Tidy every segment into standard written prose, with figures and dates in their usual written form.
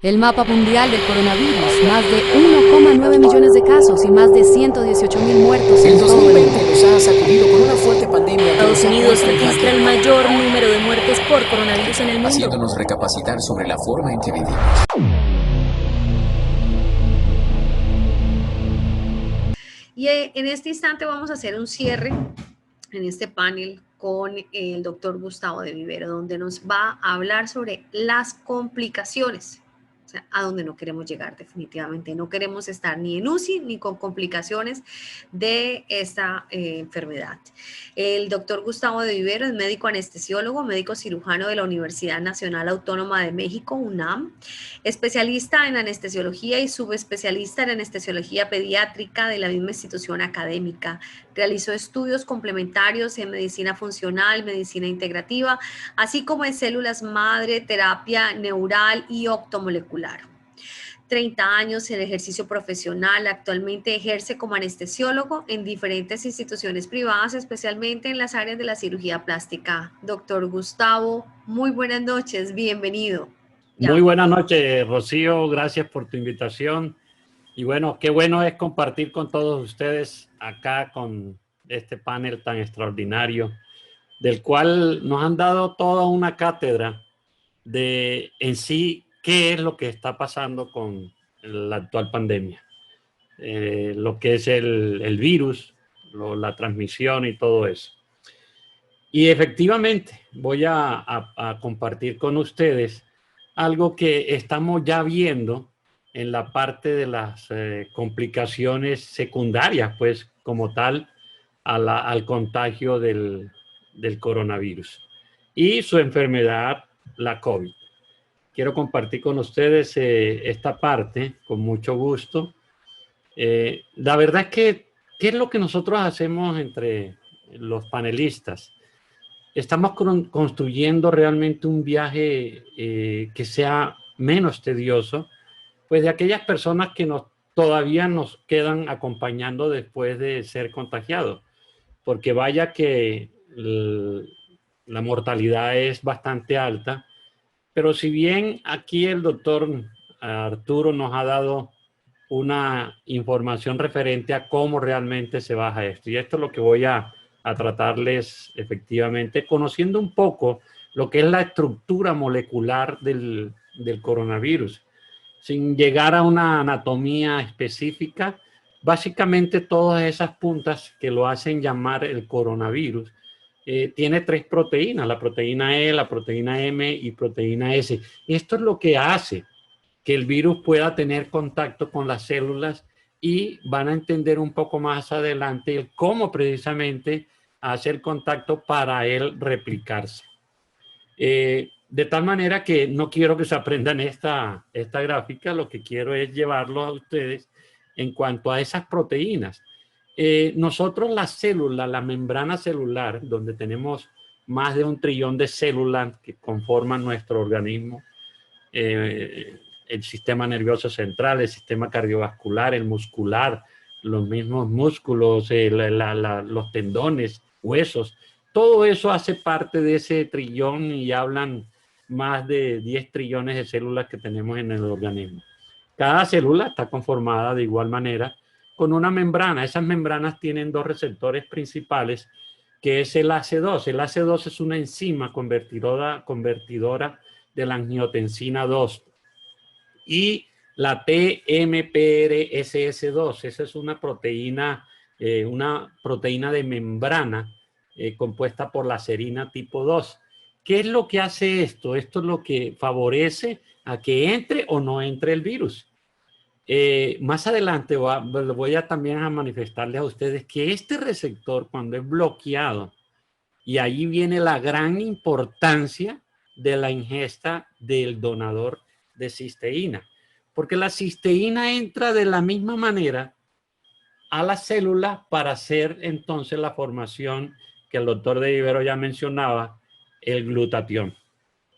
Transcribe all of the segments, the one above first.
El mapa mundial del coronavirus, más de 1,9 millones de casos y más de 118.000 muertos en El todo el 2020 mundo. nos ha sacudido con una fuerte pandemia que Estados nos ha Unidos puesto en registra jaque, el mayor número de muertes por coronavirus en el mundo. haciéndonos recapacitar sobre la forma en que vivimos. Y en este instante vamos a hacer un cierre en este panel con el doctor Gustavo de Vivero, donde nos va a hablar sobre las complicaciones, o sea, a donde no queremos llegar definitivamente. No queremos estar ni en UCI ni con complicaciones de esta enfermedad. El doctor Gustavo de Vivero es médico anestesiólogo, médico cirujano de la Universidad Nacional Autónoma de México, UNAM, especialista en anestesiología y subespecialista en anestesiología pediátrica de la misma institución académica. Realizó estudios complementarios en medicina funcional, medicina integrativa, así como en células madre, terapia neural y optomolecular. 30 años en ejercicio profesional, actualmente ejerce como anestesiólogo en diferentes instituciones privadas, especialmente en las áreas de la cirugía plástica. Doctor Gustavo, muy buenas noches, bienvenido. Muy buenas noches, Rocío, gracias por tu invitación. Y bueno, qué bueno es compartir con todos ustedes acá con este panel tan extraordinario, del cual nos han dado toda una cátedra de en sí qué es lo que está pasando con la actual pandemia, lo que es el virus, la transmisión y todo eso. Y efectivamente voy a compartir con ustedes algo que estamos ya viendo en la parte de las complicaciones secundarias, pues como tal, al contagio del coronavirus y su enfermedad, la COVID. Quiero compartir con ustedes esta parte con mucho gusto. La verdad es que, ¿qué es lo que nosotros hacemos entre los panelistas? Estamos construyendo realmente un viaje que sea menos tedioso, pues de aquellas personas que todavía nos quedan acompañando después de ser contagiados, porque vaya que la mortalidad es bastante alta, pero si bien aquí el doctor Arturo nos ha dado una información referente a cómo realmente se baja esto, y esto es lo que voy a tratarles efectivamente, conociendo un poco lo que es la estructura molecular del coronavirus, sin llegar a una anatomía específica. Básicamente todas esas puntas que lo hacen llamar el coronavirus, tiene tres proteínas, la proteína E, la proteína M y proteína S. Esto es lo que hace que el virus pueda tener contacto con las células, y van a entender un poco más adelante el cómo precisamente hacer contacto para él replicarse. De tal manera que no quiero que se aprendan esta gráfica, lo que quiero es llevarlo a ustedes en cuanto a esas proteínas. Nosotros la célula, la membrana celular, donde tenemos más de 1 trillón de células que conforman nuestro organismo, el sistema nervioso central, el sistema cardiovascular, el muscular, los mismos músculos, los tendones, huesos, todo eso hace parte de ese trillón, y hablan más de 10 trillones de células que tenemos en el organismo. Cada célula está conformada de igual manera con una membrana. Esas membranas tienen dos receptores principales, que es el AC2. El AC2 es una enzima convertidora de la angiotensina 2. Y la TMPRSS2, esa es una proteína de membrana compuesta por la serina tipo 2. ¿Qué es lo que hace esto? Esto es lo que favorece a que entre o no entre el virus. Más adelante voy a también a manifestarles a ustedes que este receptor, cuando es bloqueado, y ahí viene la gran importancia de la ingesta del donador de cisteína, porque la cisteína entra de la misma manera a las células para hacer entonces la formación que el doctor de Vivero ya mencionaba, el glutatión.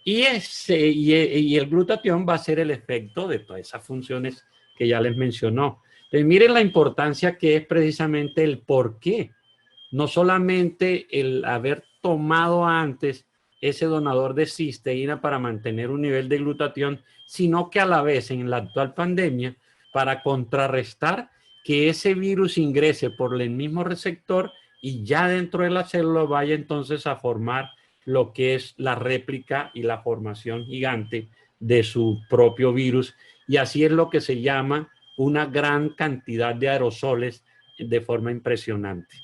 Y el glutatión va a ser el efecto de todas esas funciones que ya les mencionó. Entonces, miren la importancia que es precisamente el por qué. No solamente el haber tomado antes ese donador de cisteína para mantener un nivel de glutatión, sino que a la vez en la actual pandemia, para contrarrestar que ese virus ingrese por el mismo receptor y ya dentro de la célula vaya entonces a formar lo que es la réplica y la formación gigante de su propio virus. Y así es lo que se llama una gran cantidad de aerosoles de forma impresionante.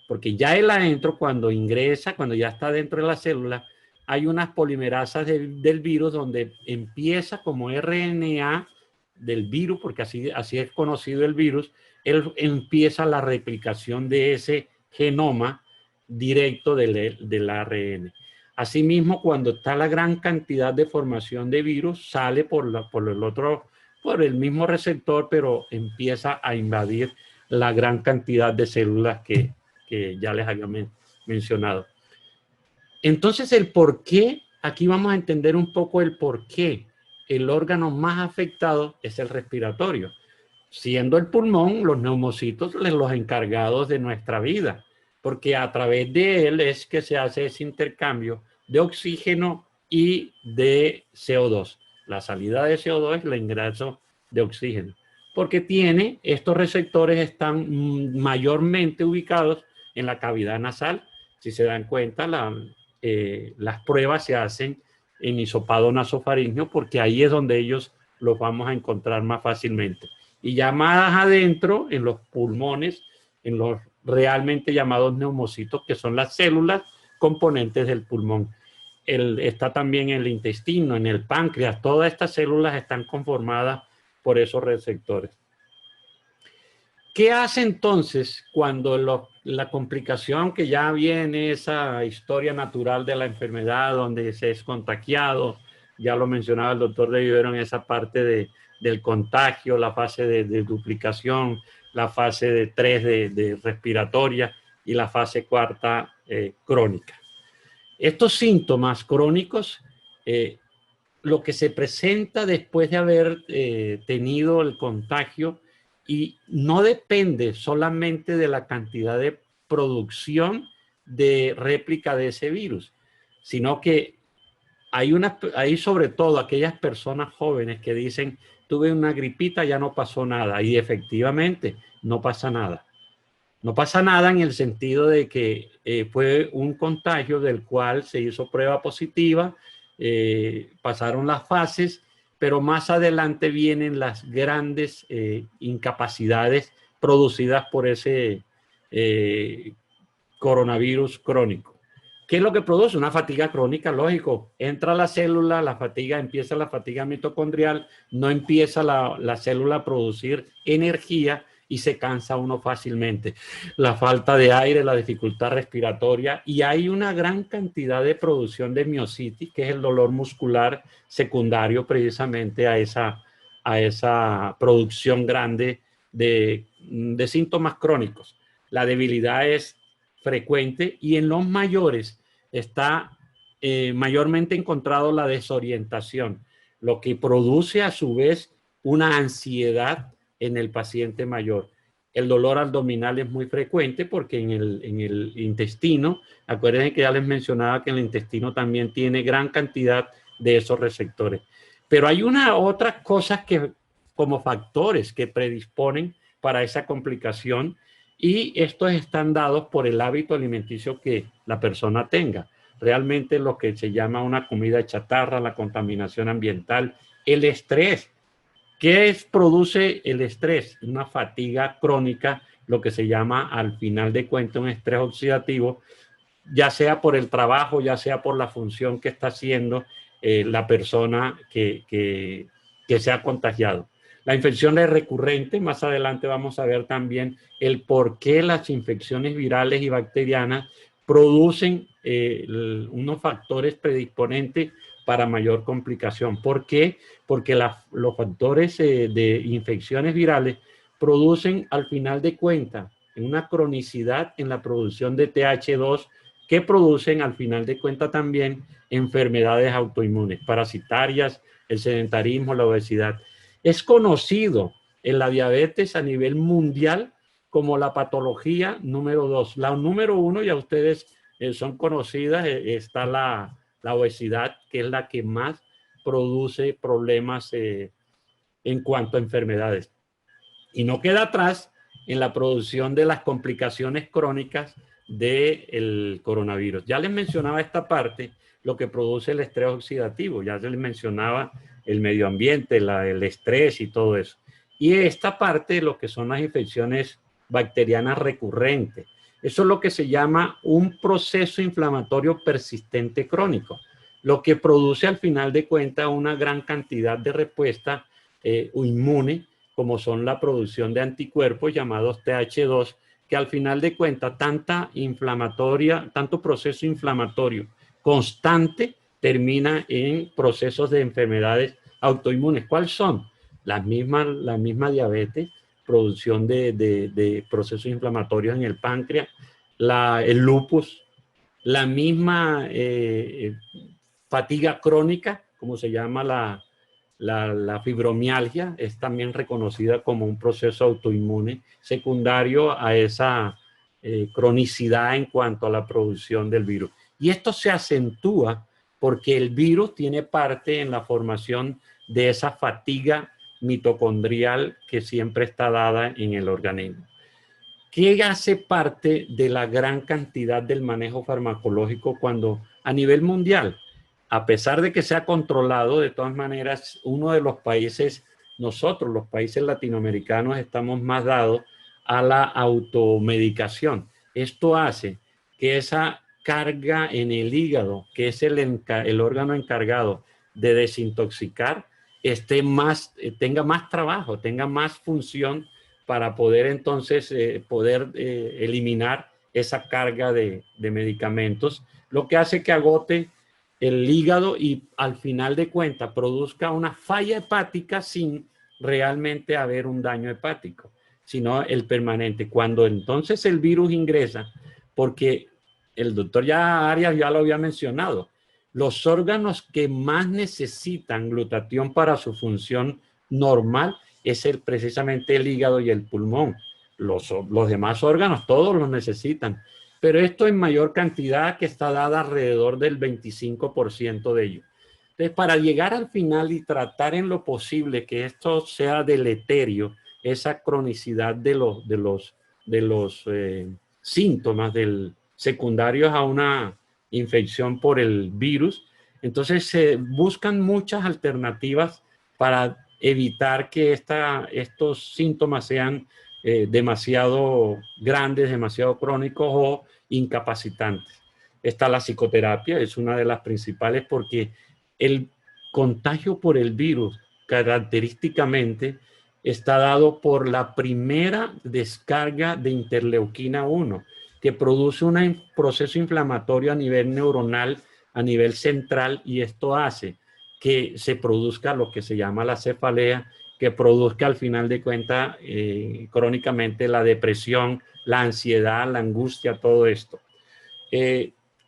Porque ya el adentro, cuando ingresa, cuando ya está dentro de la célula, hay unas polimerasas del virus donde empieza como RNA del virus, porque así es conocido el virus, él empieza la replicación de ese genoma directo del ARN. Asimismo, cuando está la gran cantidad de formación de virus, sale por el mismo receptor, pero empieza a invadir la gran cantidad de células que ya les había mencionado. Entonces, el por qué, aquí vamos a entender un poco el por qué el órgano más afectado es el respiratorio, siendo el pulmón los neumocitos los encargados de nuestra vida, porque a través de él es que se hace ese intercambio de oxígeno y de CO2. La salida de CO2 es el ingreso de oxígeno, porque estos receptores están mayormente ubicados en la cavidad nasal. Si se dan cuenta, las pruebas se hacen en hisopado nasofaringeo porque ahí es donde ellos los vamos a encontrar más fácilmente. Y ya más adentro, en los pulmones, en los realmente llamados neumocitos, que son las células componentes del pulmón. Está también en el intestino, en el páncreas. Todas estas células están conformadas por esos receptores. ¿Qué hace entonces cuando la complicación, que ya viene esa historia natural de la enfermedad donde se es contagiado? Ya lo mencionaba el doctor de Vivero en esa parte del contagio, la fase de duplicación, la fase de 3 de respiratoria y la fase 4 crónica. Estos síntomas crónicos, lo que se presenta después de haber tenido el contagio, y no depende solamente de la cantidad de producción de réplica de ese virus, sino que hay sobre todo aquellas personas jóvenes que dicen, tuve una gripita, ya no pasó nada. Y efectivamente, no pasa nada. No pasa nada en el sentido de que fue un contagio del cual se hizo prueba positiva, pasaron las fases, pero más adelante vienen las grandes incapacidades producidas por ese coronavirus crónico. ¿Qué es lo que produce? Una fatiga crónica, lógico. Entra la célula, empieza la fatiga mitocondrial, no empieza la célula a producir energía y se cansa uno fácilmente. La falta de aire, la dificultad respiratoria, y hay una gran cantidad de producción de miositis, que es el dolor muscular secundario precisamente a esa producción grande de síntomas crónicos. La debilidad es frecuente y en los mayores está mayormente encontrado la desorientación, lo que produce a su vez una ansiedad en el paciente mayor. El dolor abdominal es muy frecuente porque en el intestino, acuérdense que ya les mencionaba que el intestino también tiene gran cantidad de esos receptores. Pero hay otras cosas como factores que predisponen para esa complicación, y estos están dados por el hábito alimenticio que la persona tenga. Realmente lo que se llama una comida chatarra, la contaminación ambiental, el estrés. ¿Qué produce el estrés? Una fatiga crónica, lo que se llama al final de cuentas un estrés oxidativo, ya sea por el trabajo, ya sea por la función que está haciendo la persona que se ha contagiado. La infección es recurrente. Más adelante vamos a ver también el por qué las infecciones virales y bacterianas producen unos factores predisponentes para mayor complicación. ¿Por qué? Porque los factores de infecciones virales producen al final de cuentas una cronicidad en la producción de TH2, que producen al final de cuentas también enfermedades autoinmunes, parasitarias, el sedentarismo, la obesidad. Es conocido en la diabetes a nivel mundial como la patología número 2. La número 1, ya ustedes son conocidas, está la obesidad, que es la que más produce problemas en cuanto a enfermedades. Y no queda atrás en la producción de las complicaciones crónicas del coronavirus. Ya les mencionaba esta parte, lo que produce el estrés oxidativo, ya les mencionaba el medio ambiente, el estrés y todo eso. Y esta parte, lo que son las infecciones bacterianas recurrentes, eso es lo que se llama un proceso inflamatorio persistente crónico, lo que produce al final de cuentas una gran cantidad de respuesta inmune, como son la producción de anticuerpos llamados TH2, que al final de cuentas tanto proceso inflamatorio constante termina en procesos de enfermedades autoinmunes. ¿Cuáles son? La misma diabetes, producción de procesos inflamatorios en el páncreas, el lupus, la misma fatiga crónica, como se llama la fibromialgia, es también reconocida como un proceso autoinmune secundario a esa cronicidad en cuanto a la producción del virus. Y esto se acentúa porque el virus tiene parte en la formación de esa fatiga mitocondrial que siempre está dada en el organismo. ¿Qué hace parte de la gran cantidad del manejo farmacológico cuando a nivel mundial, a pesar de que se ha controlado, de todas maneras, uno de los países, nosotros, los países latinoamericanos, estamos más dados a la automedicación? Esto hace que esa carga en el hígado, que es el órgano encargado de desintoxicar, tenga más trabajo, tenga más función para poder entonces eliminar esa carga de medicamentos, lo que hace que agote el hígado y al final de cuentas produzca una falla hepática sin realmente haber un daño hepático, sino el permanente. Cuando entonces el virus ingresa, porque el doctor Arias ya lo había mencionado, los órganos que más necesitan glutatión para su función normal es precisamente el hígado y el pulmón. Los demás órganos todos los necesitan, pero esto en mayor cantidad, que está dada alrededor del 25% de ellos. Entonces, para llegar al final y tratar en lo posible que esto sea deleterio, esa cronicidad de los síntomas secundarios a una infección por el virus, entonces se buscan muchas alternativas para evitar que estos síntomas sean demasiado grandes, demasiado crónicos o incapacitantes. Está la psicoterapia, es una de las principales porque el contagio por el virus característicamente está dado por la primera descarga de interleuquina 1, que produce un proceso inflamatorio a nivel neuronal, a nivel central, y esto hace que se produzca lo que se llama la cefalea, que produzca al final de cuentas crónicamente la depresión, la ansiedad, la angustia, todo esto.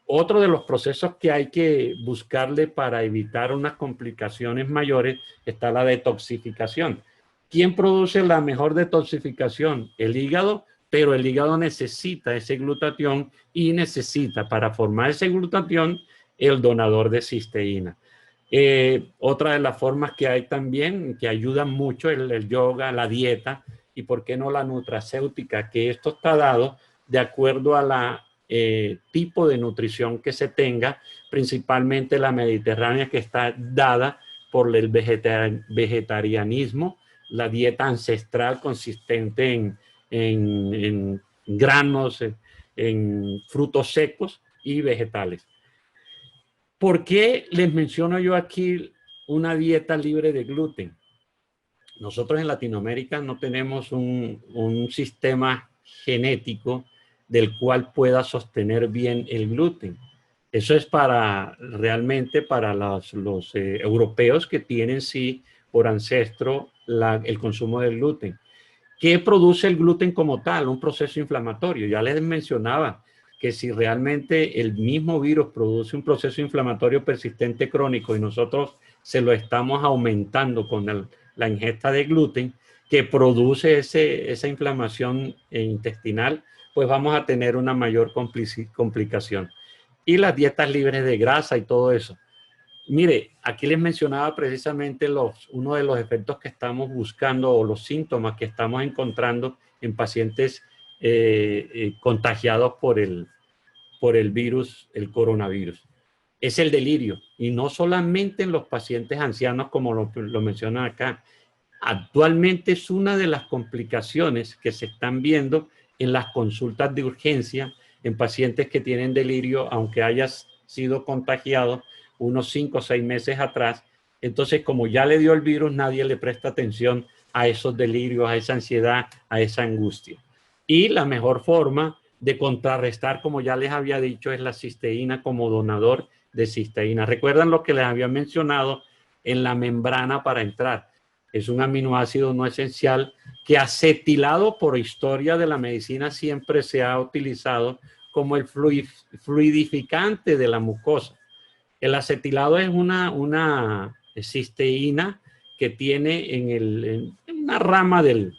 Otro de los procesos que hay que buscarle para evitar unas complicaciones mayores está la detoxificación. ¿Quién produce la mejor detoxificación? El hígado, pero el hígado necesita ese glutatión y necesita para formar ese glutatión el donador de cisteína. Otra de las formas que hay también, que ayudan mucho, el yoga, la dieta y por qué no la nutracéutica, que esto está dado de acuerdo a la tipo de nutrición que se tenga, principalmente la mediterránea, que está dada por el vegetarianismo, la dieta ancestral consistente en granos, en frutos secos y vegetales. ¿Por qué les menciono yo aquí una dieta libre de gluten? Nosotros en Latinoamérica no tenemos un sistema genético del cual pueda sostener bien el gluten. Eso es realmente para los europeos que tienen sí por ancestro el consumo del gluten. ¿Qué produce el gluten como tal? Un proceso inflamatorio. Ya les mencionaba que si realmente el mismo virus produce un proceso inflamatorio persistente crónico y nosotros se lo estamos aumentando con la ingesta de gluten, que produce esa inflamación intestinal, pues vamos a tener una mayor complicación. y las dietas libres de grasa y todo eso. Mire, aquí les mencionaba precisamente uno de los efectos que estamos buscando o los síntomas que estamos encontrando en pacientes contagiados por el virus, el coronavirus. Es el delirio, y no solamente en los pacientes ancianos como lo mencionan acá. Actualmente es una de las complicaciones que se están viendo en las consultas de urgencia en pacientes que tienen delirio, aunque hayas sido contagiado unos 5 o 6 meses atrás. Entonces, como ya le dio el virus, nadie le presta atención a esos delirios, a esa ansiedad, a esa angustia. Y la mejor forma de contrarrestar, como ya les había dicho, es la cisteína como donador de cisteína. ¿Recuerdan lo que les había mencionado en la membrana para entrar? Es un aminoácido no esencial que acetilado por historia de la medicina siempre se ha utilizado como el fluidificante de la mucosa. El acetilado es una cisteína que tiene en una rama de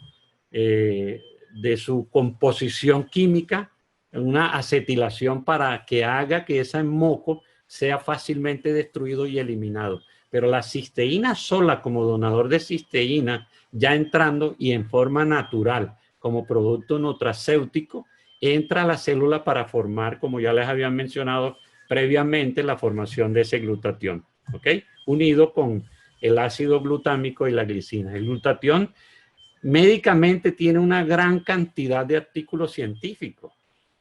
su composición química una acetilación para que haga que ese moco sea fácilmente destruido y eliminado. Pero la cisteína sola como donador de cisteína, ya entrando y en forma natural como producto nutracéutico, entra a la célula para formar, como ya les había mencionado previamente, la formación de ese glutatión, ¿ok? Unido con el ácido glutámico y la glicina. El glutatión médicamente tiene una gran cantidad de artículos científicos.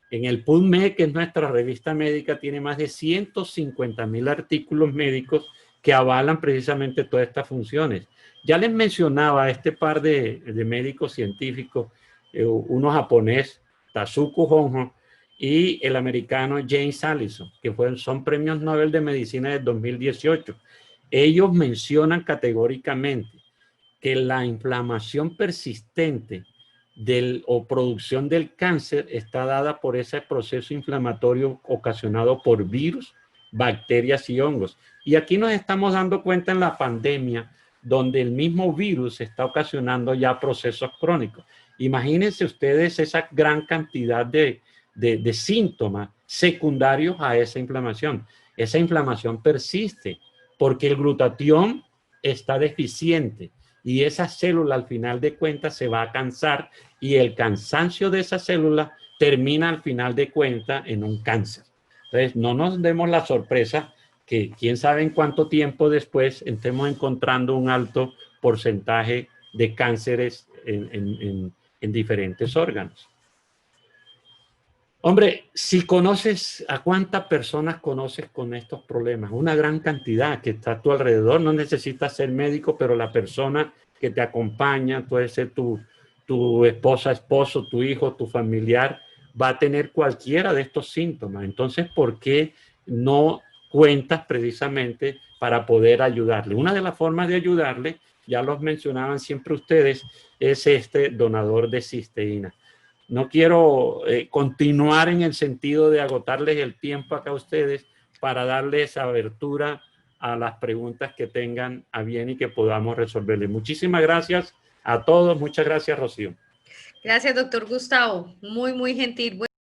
En el PubMed, que es nuestra revista médica, tiene más de 150,000 artículos médicos que avalan precisamente todas estas funciones. Ya les mencionaba este par de médicos científicos, uno japonés, Tasuku Honjo, y el americano James Allison, que son premios Nobel de Medicina de 2018. Ellos mencionan categóricamente que la inflamación persistente o producción del cáncer está dada por ese proceso inflamatorio ocasionado por virus, bacterias y hongos. Y aquí nos estamos dando cuenta en la pandemia, donde el mismo virus está ocasionando ya procesos crónicos. Imagínense ustedes esa gran cantidad de síntomas secundarios a esa inflamación. Esa inflamación persiste porque el glutatión está deficiente. Y esa célula al final de cuentas se va a cansar y el cansancio de esa célula termina al final de cuentas en un cáncer. Entonces, no nos demos la sorpresa que quién sabe en cuánto tiempo después estemos encontrando un alto porcentaje de cánceres en diferentes órganos. Hombre, si conoces, ¿a cuántas personas conoces con estos problemas? Una gran cantidad que está a tu alrededor. No necesitas ser médico, pero la persona que te acompaña, puede ser tu esposa, esposo, tu hijo, tu familiar, va a tener cualquiera de estos síntomas. Entonces, ¿por qué no cuentas precisamente para poder ayudarle? Una de las formas de ayudarle, ya los mencionaban siempre ustedes, es este donador de cisteína. No quiero continuar en el sentido de agotarles el tiempo acá a ustedes para darles abertura a las preguntas que tengan a bien y que podamos resolverles. Muchísimas gracias a todos. Muchas gracias, Rocío. Gracias, doctor Gustavo. Muy, muy gentil.